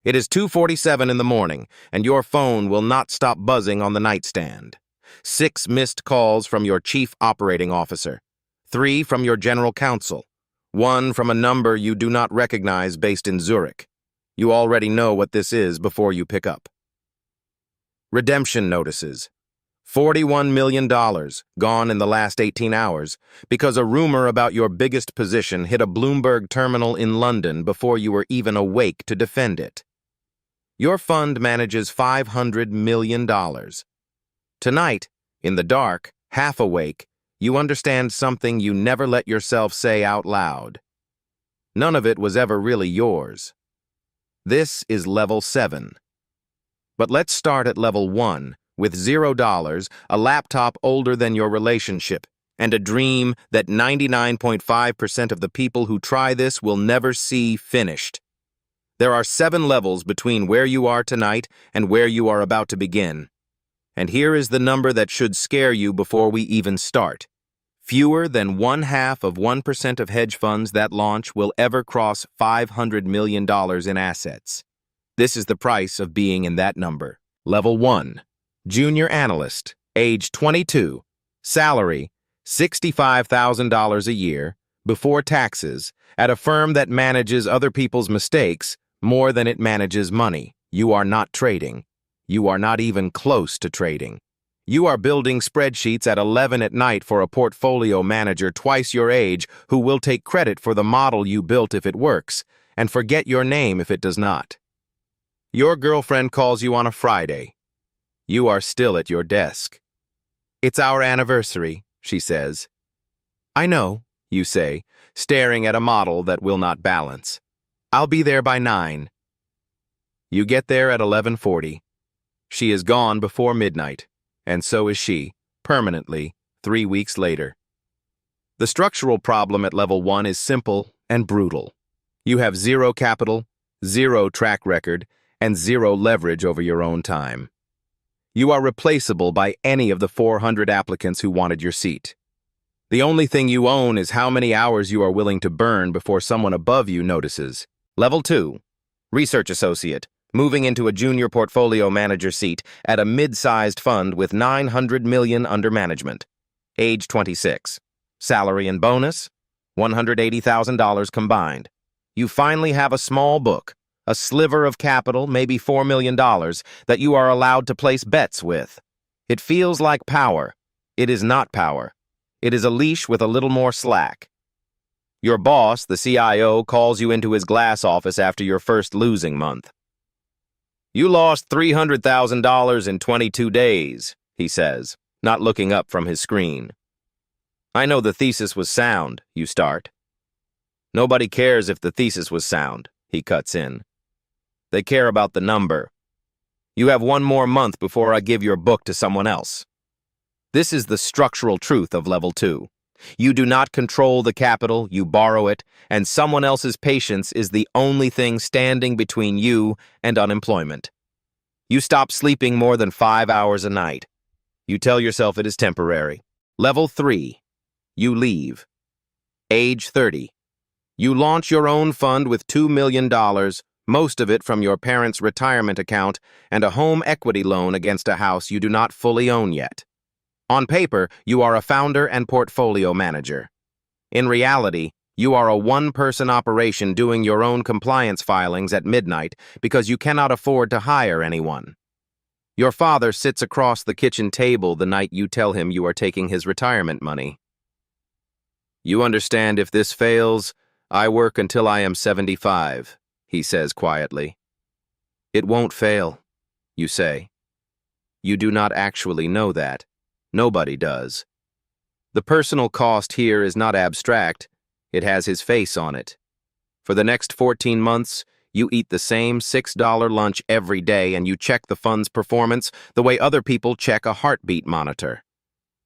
It is 2:47 in the morning, and your phone will not stop buzzing on the nightstand. 6 missed calls from your chief operating officer, 3 from your general counsel, 1 from a number you do not recognize based in Zurich. You already know what this is before you pick up. Redemption notices. $41 million gone in the last 18 hours because a rumor about your biggest position hit a Bloomberg terminal in London before you were even awake to defend it. Your fund manages $500 million. Tonight, in the dark, half awake, you understand something you never let yourself say out loud. None of it was ever really yours. This is level 7. But let's start at level 1, with $0, a laptop older than your relationship, and a dream that 99.5% of the people who try this will never see finished. There are 7 levels between where you are tonight and where you are about to begin. And here is the number that should scare you before we even start. Fewer than 0.5% of hedge funds that launch will ever cross $500 million in assets. This is the price of being in that number. Level 1. Junior analyst, age 22, salary $65,000 a year, before taxes, at a firm that manages other people's mistakes more than it manages money. You are not trading. You are not even close to trading. You are building spreadsheets at 11 at night for a portfolio manager twice your age who will take credit for the model you built if it works, and forget your name if it does not. Your girlfriend calls you on a Friday. You are still at your desk. "It's our anniversary," she says. "I know," you say, staring at a model that will not balance. "I'll be there by 9. You get there at 11:40. She is gone before midnight, and so is she, permanently, 3 weeks later. The structural problem at level 1 is simple and brutal. You have 0 capital, 0 track record, and 0 leverage over your own time. You are replaceable by any of the 400 applicants who wanted your seat. The only thing you own is how many hours you are willing to burn before someone above you notices. Level 2. Research associate, moving into a junior portfolio manager seat at a mid-sized fund with $900 million under management. Age 26. Salary and bonus, $180,000 combined. You finally have a small book, a sliver of capital, maybe $4 million, that you are allowed to place bets with. It feels like power. It is not power. It is a leash with a little more slack. Your boss, the CIO, calls you into his glass office after your first losing month. "You lost $300,000 in 22 days, he says, not looking up from his screen. "I know the thesis was sound," you start. "Nobody cares if the thesis was sound," he cuts in. "They care about the number. You have 1 more month before I give your book to someone else." This is the structural truth of level 2. You do not control the capital, you borrow it, and someone else's patience is the only thing standing between you and unemployment. You stop sleeping more than 5 hours a night. You tell yourself it is temporary. Level 3. You leave. Age 30. You launch your own fund with $2 million, most of it from your parents' retirement account, and a home equity loan against a house you do not fully own yet. On paper, you are a founder and portfolio manager. In reality, you are a one-person operation doing your own compliance filings at midnight because you cannot afford to hire anyone. Your father sits across the kitchen table the night you tell him you are taking his retirement money. "You understand, if this fails, I work until I am 75, he says quietly. "It won't fail," you say. You do not actually know that. Nobody does. The personal cost here is not abstract. It has his face on it. For the next 14 months, you eat the same $6 lunch every day and you check the fund's performance the way other people check a heartbeat monitor.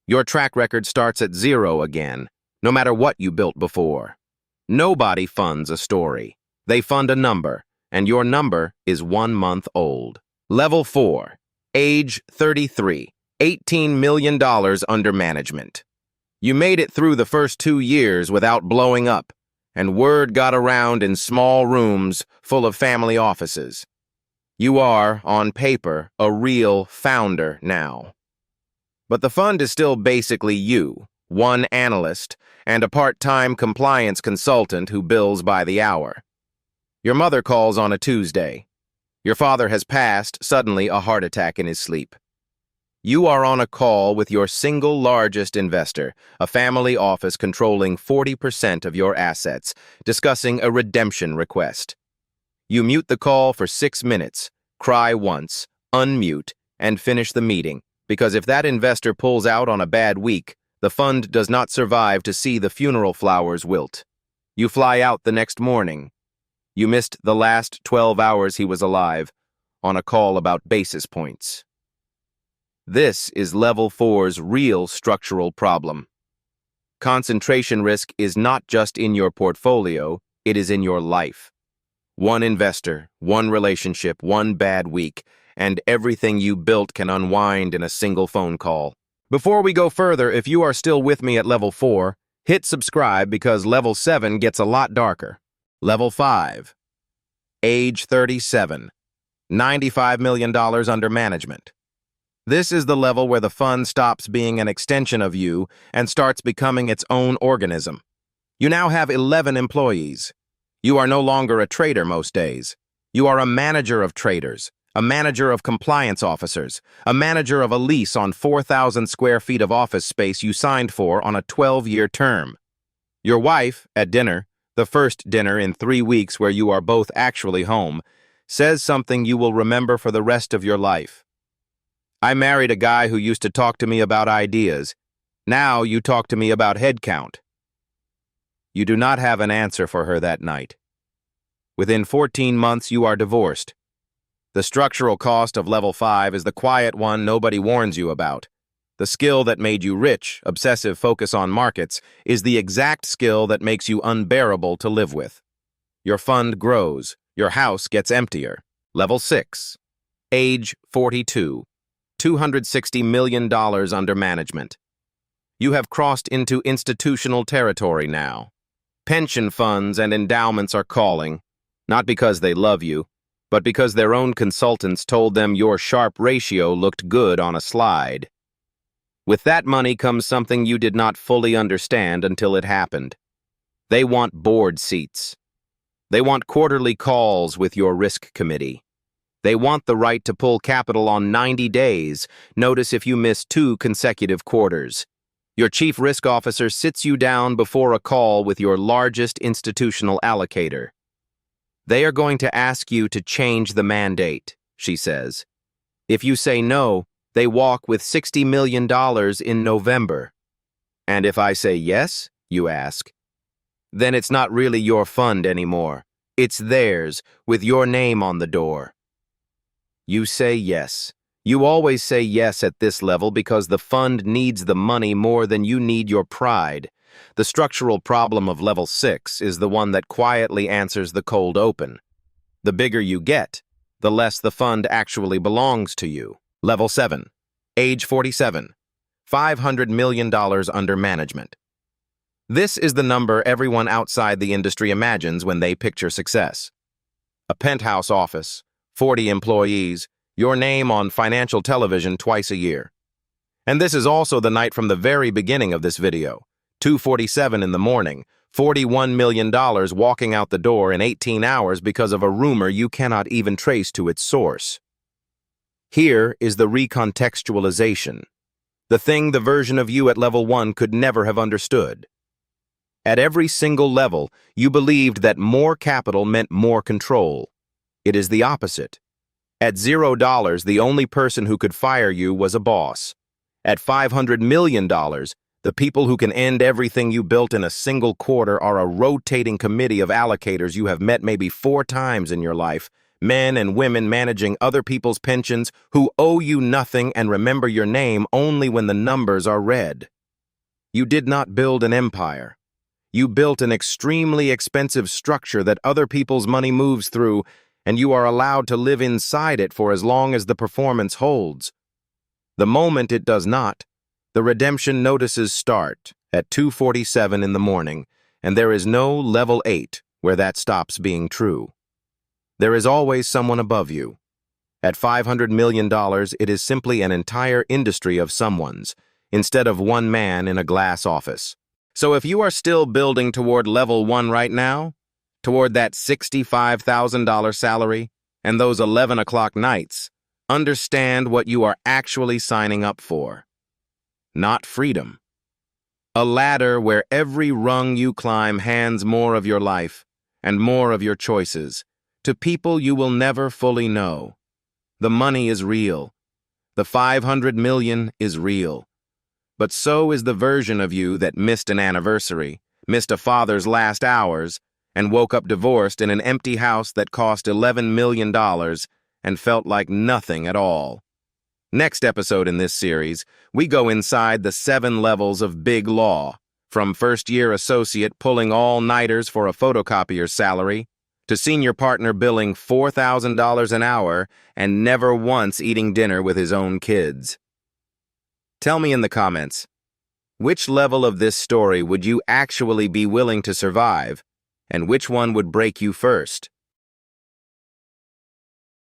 Your track record starts at 0 again, no matter what you built before. Nobody funds a story. They fund a number, and your number is 1 month old. Level 4. Age 33. $18 million under management. You made it through the first 2 years without blowing up, and word got around in small rooms full of family offices. You are, on paper, a real founder now. But the fund is still basically you, one analyst, and a part-time compliance consultant who bills by the hour. Your mother calls on a Tuesday. Your father has passed, suddenly a heart attack in his sleep. You are on a call with your single largest investor, a family office controlling 40% of your assets, discussing a redemption request. You mute the call for 6 minutes, cry once, unmute, and finish the meeting, because if that investor pulls out on a bad week, the fund does not survive to see the funeral flowers wilt. You fly out the next morning. You missed the last 12 hours he was alive, on a call about basis points. This is Level 4's real structural problem. Concentration risk is not just in your portfolio, it is in your life. One investor, one relationship, one bad week, and everything you built can unwind in a single phone call. Before we go further, if you are still with me at Level 4, hit subscribe because Level 7 gets a lot darker. Level 5. Age 37. $95 million under management. This is the level where the fund stops being an extension of you and starts becoming its own organism. You now have 11 employees. You are no longer a trader most days. You are a manager of traders, a manager of compliance officers, a manager of a lease on 4,000 square feet of office space you signed for on a 12-year term. Your wife, at dinner, the first dinner in 3 weeks where you are both actually home, says something you will remember for the rest of your life. I married a guy who used to talk to me about ideas. Now you talk to me about head count. You do not have an answer for her that night. Within 14 months, you are divorced. The structural cost of Level 5 is the quiet one nobody warns you about. The skill that made you rich, obsessive focus on markets, is the exact skill that makes you unbearable to live with. Your fund grows. Your house gets emptier. Level 6. Age 42. $260 million under management. You have crossed into institutional territory now. Pension funds and endowments are calling, not because they love you, but because their own consultants told them your Sharpe ratio looked good on a slide. With that money comes something you did not fully understand until it happened. They want board seats. They want quarterly calls with your risk committee. They want the right to pull capital on 90 days. Notice if you miss 2 consecutive quarters. Your chief risk officer sits you down before a call with your largest institutional allocator. They are going to ask you to change the mandate, she says. If you say no, they walk with $60 million in November. And if I say yes, you ask, then it's not really your fund anymore. It's theirs, with your name on the door. You say yes. You always say yes at this level because the fund needs the money more than you need your pride. The structural problem of Level 6 is the one that quietly answers the cold open. The bigger you get, the less the fund actually belongs to you. Level 7. Age 47. $500 million under management. This is the number everyone outside the industry imagines when they picture success. A penthouse office, 40 employees, your name on financial television twice a year. And this is also the night from the very beginning of this video. 2:47 in the morning, $41 million walking out the door in 18 hours because of a rumor you cannot even trace to its source. Here is the recontextualization, the thing the version of you at Level 1 could never have understood. At every single level, you believed that more capital meant more control. It is the opposite. At $0, the only person who could fire you was a boss. At $500 million, the people who can end everything you built in a single quarter are a rotating committee of allocators you have met maybe 4 times in your life, men and women managing other people's pensions who owe you nothing and remember your name only when the numbers are red. You did not build an empire. You built an extremely expensive structure that other people's money moves through, and you are allowed to live inside it for as long as the performance holds. The moment it does not, the redemption notices start at 2:47 in the morning, and there is no Level 8 where that stops being true. There is always someone above you. At $500 million, it is simply an entire industry of someone's, instead of one man in a glass office. So if you are still building toward level 1 right now, toward that $65,000 salary and those 11 o'clock nights, understand what you are actually signing up for. Not freedom. A ladder where every rung you climb hands more of your life and more of your choices to people you will never fully know. The money is real. The 500 million is real. But so is the version of you that missed an anniversary, missed a father's last hours, and woke up divorced in an empty house that cost $11 million and felt like nothing at all. Next episode in this series, we go inside the 7 levels of big law, from first-year associate pulling all-nighters for a photocopier's salary, to senior partner billing $4,000 an hour and never once eating dinner with his own kids. Tell me in the comments, which level of this story would you actually be willing to survive, and which one would break you first?